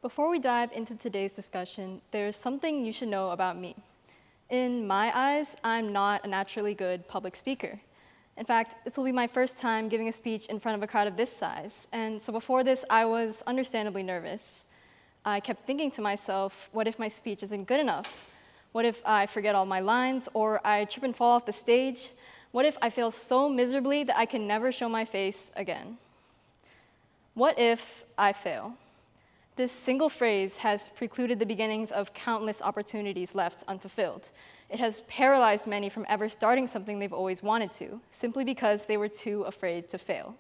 Before we dive into today's discussion, there's something you should know about me. In my eyes, I'm not a naturally good public speaker. In fact, this will be my first time giving a speech in front of a crowd of this size, and so before this, I was understandably nervous. I kept thinking to myself, what if my speech isn't good enough? What if I forget all my lines, or I trip and fall off the stage? What if I fail so miserably that I can never show my face again? What if I fail? This single phrase has precluded the beginnings of countless opportunities left unfulfilled. It has paralyzed many from ever starting something they've always wanted to, simply because they were too afraid to fail.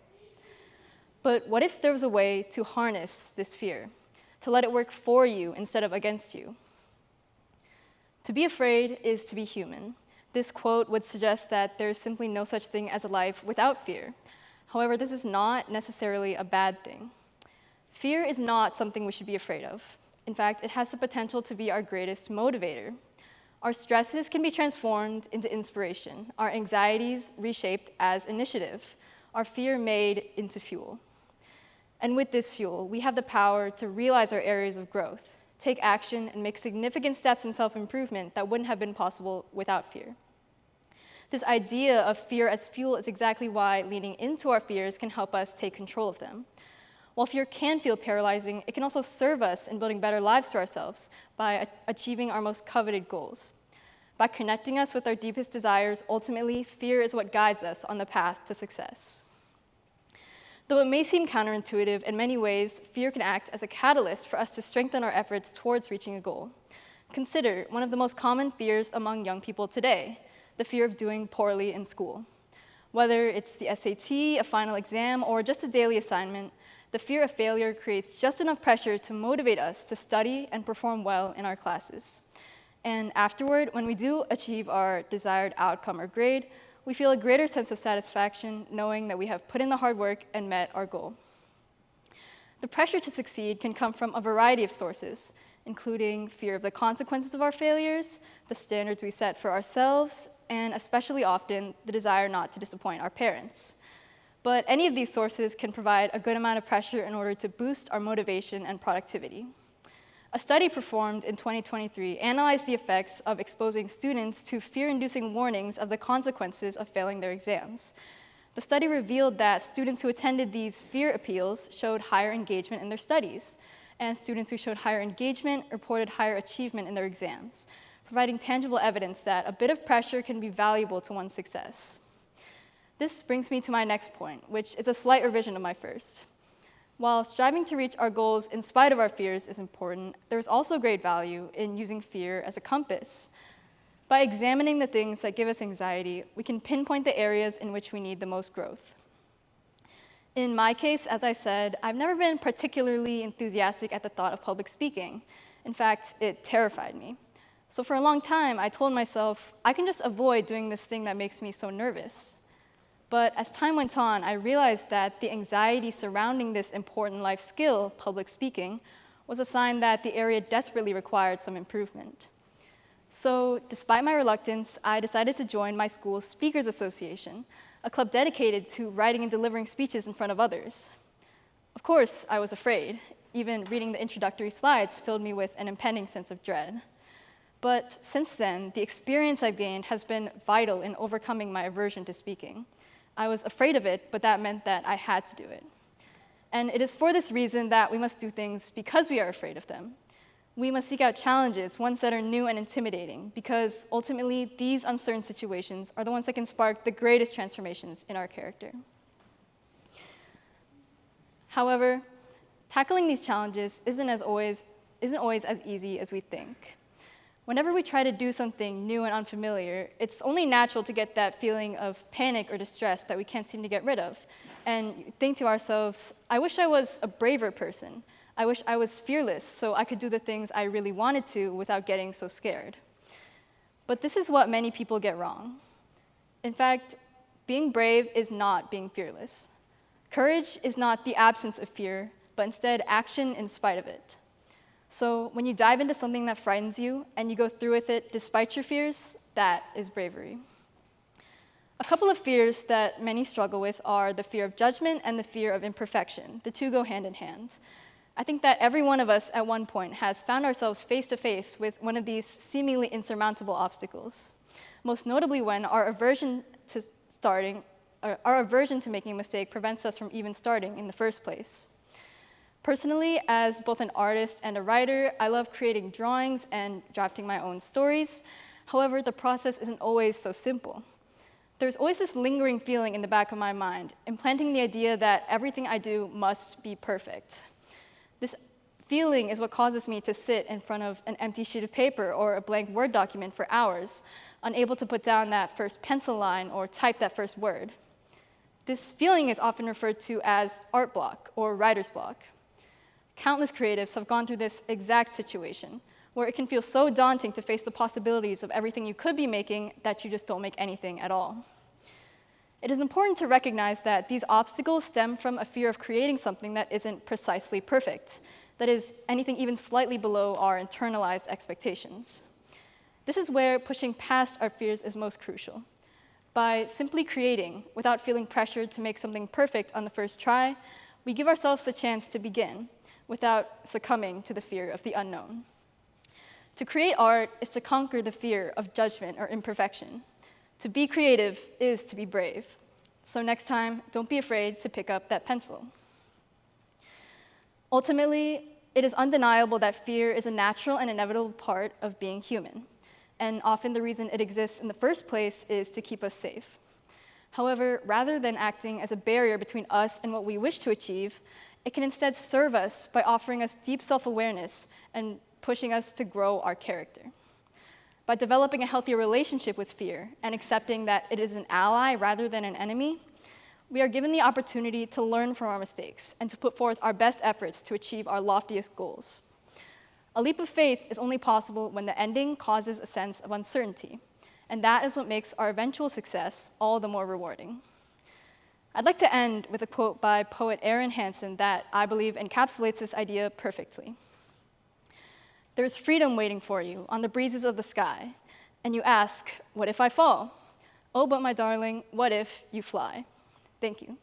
But what if there was a way to harness this fear, to let it work for you instead of against you? To be afraid is to be human. This quote would suggest that there is simply no such thing as a life without fear. However, this is not necessarily a bad thing. Fear is not something we should be afraid of. In fact, it has the potential to be our greatest motivator. Our stresses can be transformed into inspiration, our anxieties reshaped as initiative, our fear made into fuel. And with this fuel, we have the power to realize our areas of growth, take action, and make significant steps in self-improvement that wouldn't have been possible without fear. This idea of fear as fuel is exactly why leaning into our fears can help us take control of them. While fear can feel paralyzing, it can also serve us in building better lives to ourselves by achieving our most coveted goals. By connecting us with our deepest desires, ultimately, fear is what guides us on the path to success. Though it may seem counterintuitive, in many ways, fear can act as a catalyst for us to strengthen our efforts towards reaching a goal. Consider one of the most common fears among young people today, the fear of doing poorly in school. Whether it's the SAT, a final exam, or just a daily assignment, the fear of failure creates just enough pressure to motivate us to study and perform well in our classes. And afterward, when we do achieve our desired outcome or grade, we feel a greater sense of satisfaction knowing that we have put in the hard work and met our goal. The pressure to succeed can come from a variety of sources, including fear of the consequences of our failures, the standards we set for ourselves, and especially often, the desire not to disappoint our parents. But any of these sources can provide a good amount of pressure in order to boost our motivation and productivity. A study performed in 2023 analyzed the effects of exposing students to fear-inducing warnings of the consequences of failing their exams. The study revealed that students who attended these fear appeals showed higher engagement in their studies, and students who showed higher engagement reported higher achievement in their exams, providing tangible evidence that a bit of pressure can be valuable to one's success. This brings me to my next point, which is a slight revision of my first. While striving to reach our goals in spite of our fears is important, there is also great value in using fear as a compass. By examining the things that give us anxiety, we can pinpoint the areas in which we need the most growth. In my case, as I said, I've never been particularly enthusiastic at the thought of public speaking. In fact, it terrified me. So for a long time, I told myself, I can just avoid doing this thing that makes me so nervous. But as time went on, I realized that the anxiety surrounding this important life skill, public speaking, was a sign that the area desperately required some improvement. So despite my reluctance, I decided to join my school's Speakers Association, a club dedicated to writing and delivering speeches in front of others. Of course, I was afraid. Even reading the introductory slides filled me with an impending sense of dread. But since then, the experience I've gained has been vital in overcoming my aversion to speaking. I was afraid of it, but that meant that I had to do it. And it is for this reason that we must do things because we are afraid of them. We must seek out challenges, ones that are new and intimidating, because ultimately these uncertain situations are the ones that can spark the greatest transformations in our character. However, tackling these challenges isn't always as easy as we think. Whenever we try to do something new and unfamiliar, it's only natural to get that feeling of panic or distress that we can't seem to get rid of, and think to ourselves, I wish I was a braver person. I wish I was fearless so I could do the things I really wanted to without getting so scared. But this is what many people get wrong. In fact, being brave is not being fearless. Courage is not the absence of fear, but instead action in spite of it. So when you dive into something that frightens you and you go through with it despite your fears, that is bravery. A couple of fears that many struggle with are the fear of judgment and the fear of imperfection. The two go hand in hand. I think that every one of us at one point has found ourselves face to face with one of these seemingly insurmountable obstacles, most notably when our aversion to making a mistake prevents us from even starting in the first place. Personally, as both an artist and a writer, I love creating drawings and drafting my own stories. However, the process isn't always so simple. There's always this lingering feeling in the back of my mind, implanting the idea that everything I do must be perfect. This feeling is what causes me to sit in front of an empty sheet of paper or a blank Word document for hours, unable to put down that first pencil line or type that first word. This feeling is often referred to as art block or writer's block. Countless creatives have gone through this exact situation, where it can feel so daunting to face the possibilities of everything you could be making that you just don't make anything at all. It is important to recognize that these obstacles stem from a fear of creating something that isn't precisely perfect, that is, anything even slightly below our internalized expectations. This is where pushing past our fears is most crucial. By simply creating, without feeling pressured to make something perfect on the first try, we give ourselves the chance to begin, without succumbing to the fear of the unknown. To create art is to conquer the fear of judgment or imperfection. To be creative is to be brave. So next time, don't be afraid to pick up that pencil. Ultimately, it is undeniable that fear is a natural and inevitable part of being human. And often the reason it exists in the first place is to keep us safe. However, rather than acting as a barrier between us and what we wish to achieve, it can instead serve us by offering us deep self-awareness and pushing us to grow our character. By developing a healthier relationship with fear and accepting that it is an ally rather than an enemy, we are given the opportunity to learn from our mistakes and to put forth our best efforts to achieve our loftiest goals. A leap of faith is only possible when the ending causes a sense of uncertainty, and that is what makes our eventual success all the more rewarding. I'd like to end with a quote by poet Aaron Hansen that I believe encapsulates this idea perfectly. "There is freedom waiting for you on the breezes of the sky, and you ask, what if I fall? Oh, but my darling, what if you fly?" Thank you.